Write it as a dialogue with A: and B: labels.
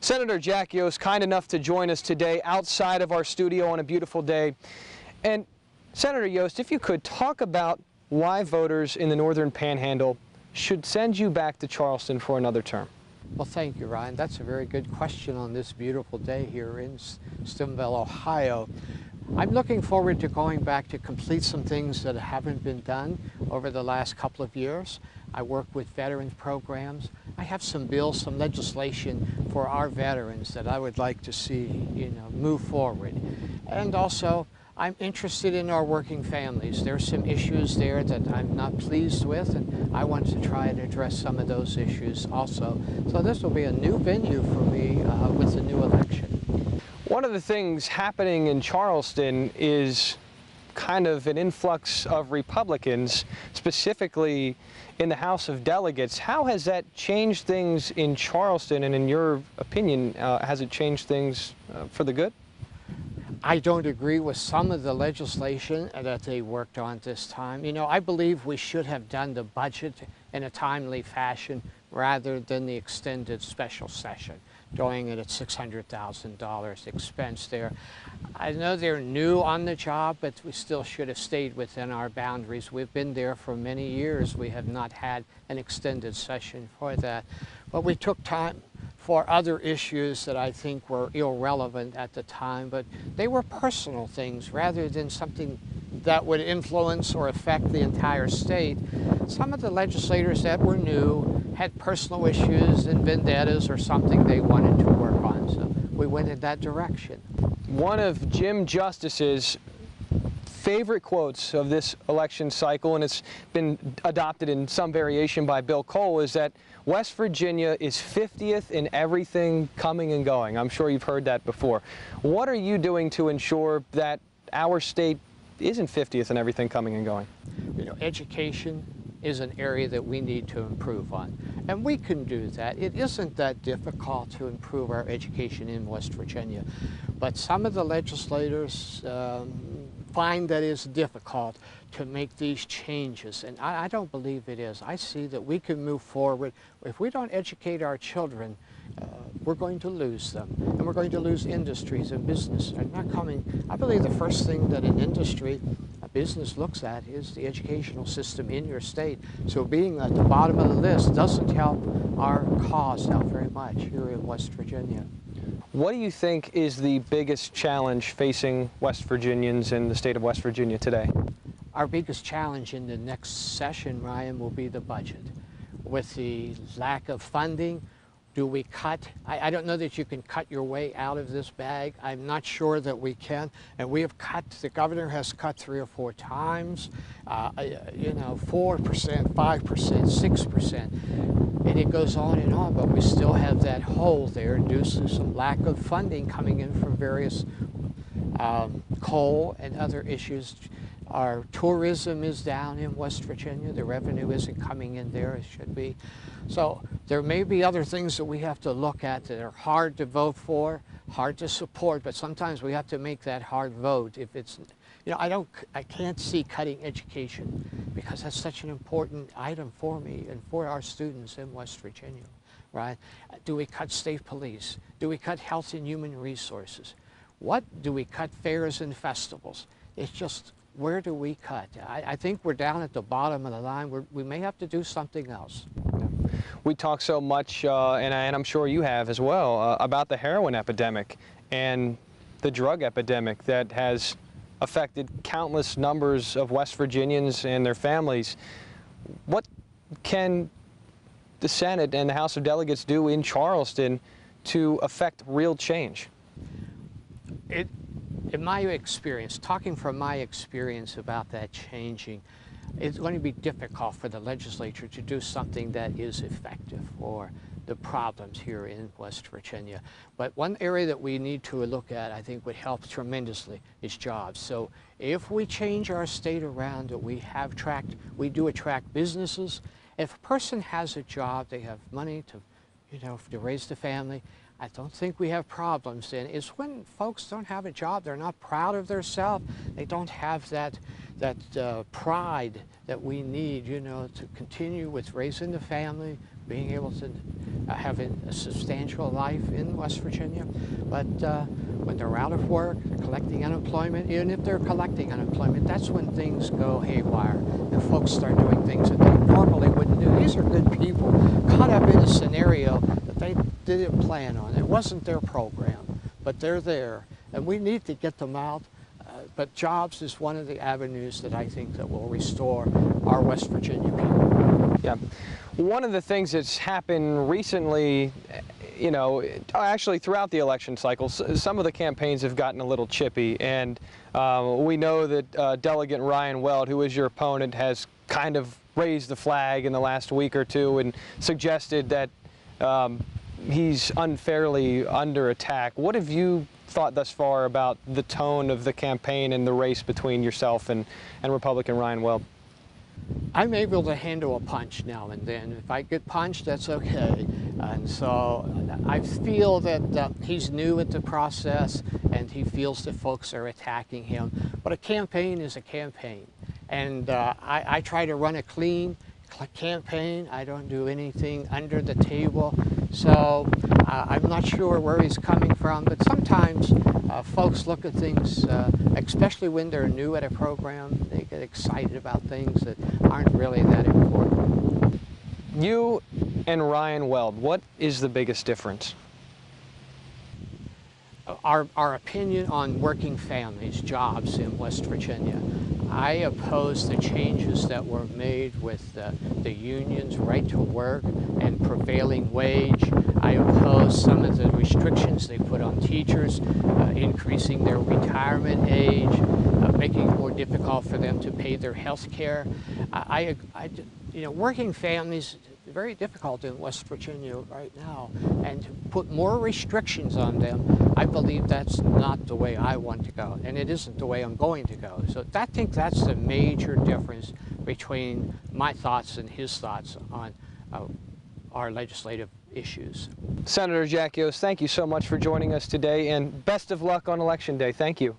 A: Senator Jack Yost, kind enough to join us today outside of our studio on a beautiful day. And Senator Yost, if you could talk about why voters in the Northern Panhandle should send you back to Charleston for another term.
B: Well, thank you, Ryan. That's a very good question on this beautiful day here in Steubenville, Ohio. I'm looking forward to going back to complete some things that haven't been done over the last couple of years. I work with veterans programs. I have some bills, some legislation for our veterans that I would like to see, move forward. And also, I'm interested in our working families. There's some issues there that I'm not pleased with, and I want to try and address some of those issues also. So this will be a new venue for me with the new election.
A: One of the things happening in Charleston is kind of an influx of Republicans, specifically in the House of Delegates. How has that changed things in Charleston, and in your opinion, has it changed things for the good?
B: I don't agree with some of the legislation that they worked on this time. I believe we should have done the budget in a timely fashion rather than the extended special session, doing it at $600,000 expense there. I know they're new on the job, but we still should have stayed within our boundaries. We've been there for many years. We have not had an extended session for that. But we took time for other issues that I think were irrelevant at the time, but they were personal things rather than something that would influence or affect the entire state. Some of the legislators that were new had personal issues and vendettas or something they wanted to work on, so we went in that direction.
A: One of Jim Justice's favorite quotes of this election cycle, and it's been adopted in some variation by Bill Cole, is that West Virginia is 50th in everything coming and going. I'm sure you've heard that before. What are you doing to ensure that our state isn't 50th in everything coming and going?
B: Education is an area that we need to improve on, and we can do that. It isn't that difficult to improve our education in West Virginia, but some of the legislators find that it's difficult to make these changes, and I don't believe it is. I see that we can move forward. If we don't educate our children, we're going to lose them, and we're going to lose industries and business. They're not coming. I believe the first thing that an industry, a business looks at is the educational system in your state. So being at the bottom of the list doesn't help our cause out very much here in West Virginia.
A: What do you think is the biggest challenge facing West Virginians in the state of West Virginia today?
B: Our biggest challenge in the next session, Ryan, will be the budget. With the lack of funding, do we cut? I don't know that you can cut your way out of this bag. I'm not sure that we can. And we have cut, the governor has cut 3 or 4 times, 4%, 5%, 6%. And it goes on, but we still have that hole there due to some lack of funding coming in from various coal and other issues. Our tourism is down in West Virginia. The revenue isn't coming in there as it should be. So there may be other things that we have to look at that are hard to vote for, hard to support, but sometimes we have to make that hard vote. If it's, I can't see cutting education because that's such an important item for me and for our students in West Virginia, right? Do we cut state police? Do we cut health and human resources? What do we cut fairs and festivals? It's just, where do we cut? I think we're down at the bottom of the line. We may have to do something else.
A: We talk so much, and I'm sure you have as well, about the heroin epidemic and the drug epidemic that has affected countless numbers of West Virginians and their families. What can the Senate and the House of Delegates do in Charleston to affect real change?
B: In my experience, talking from my experience about that changing, it's going to be difficult for the legislature to do something that is effective for the problems here in West Virginia. But one area that we need to look at, I think, would help tremendously is jobs. So if we change our state around, that we do attract businesses. If a person has a job, they have money to raise the family, I don't think we have problems then. It's when folks don't have a job, they're not proud of themselves, they don't have that pride that we need, to continue with raising the family, being able to have a substantial life in West Virginia. But when they're out of work, they're collecting unemployment, even if they're collecting unemployment, that's when things go haywire and folks start doing things that they normally wouldn't do. These are good people caught up in a scenario that they didn't plan on. It wasn't their program, but they're there, and we need to get them out. But jobs is one of the avenues that I think that will restore our West Virginia people.
A: Yeah. One of the things that's happened recently, you know, actually throughout the election cycles, some of the campaigns have gotten a little chippy, and we know that Delegate Ryan Weld, who is your opponent, has kind of raised the flag in the last week or two and suggested that he's unfairly under attack. What have you thought thus far about the tone of the campaign and the race between yourself and Republican Ryan Weld?
B: I'm able to handle a punch now and then. If I get punched, that's okay. And so I feel that he's new at the process and he feels that folks are attacking him. But a campaign is a campaign. And I try to run a clean campaign. I don't do anything under the table. So I'm not sure where he's coming from, but sometimes folks look at things, especially when they're new at a program, they get excited about things that aren't really that important.
A: You and Ryan Weld, what is the biggest difference?
B: Our opinion on working families, jobs in West Virginia. I oppose the changes that were made with the union's right to work and prevailing wage. I oppose some of the restrictions they put on teachers, increasing their retirement age, making it more difficult for them to pay their health care. You know, working families, very difficult in West Virginia right now, and to put more restrictions on them, I believe that's not the way I want to go, and it isn't the way I'm going to go. So I think that's the major difference between my thoughts and his thoughts on our legislative issues.
A: Senator Jack Yost, thank you so much for joining us today, and best of luck on Election Day. Thank you.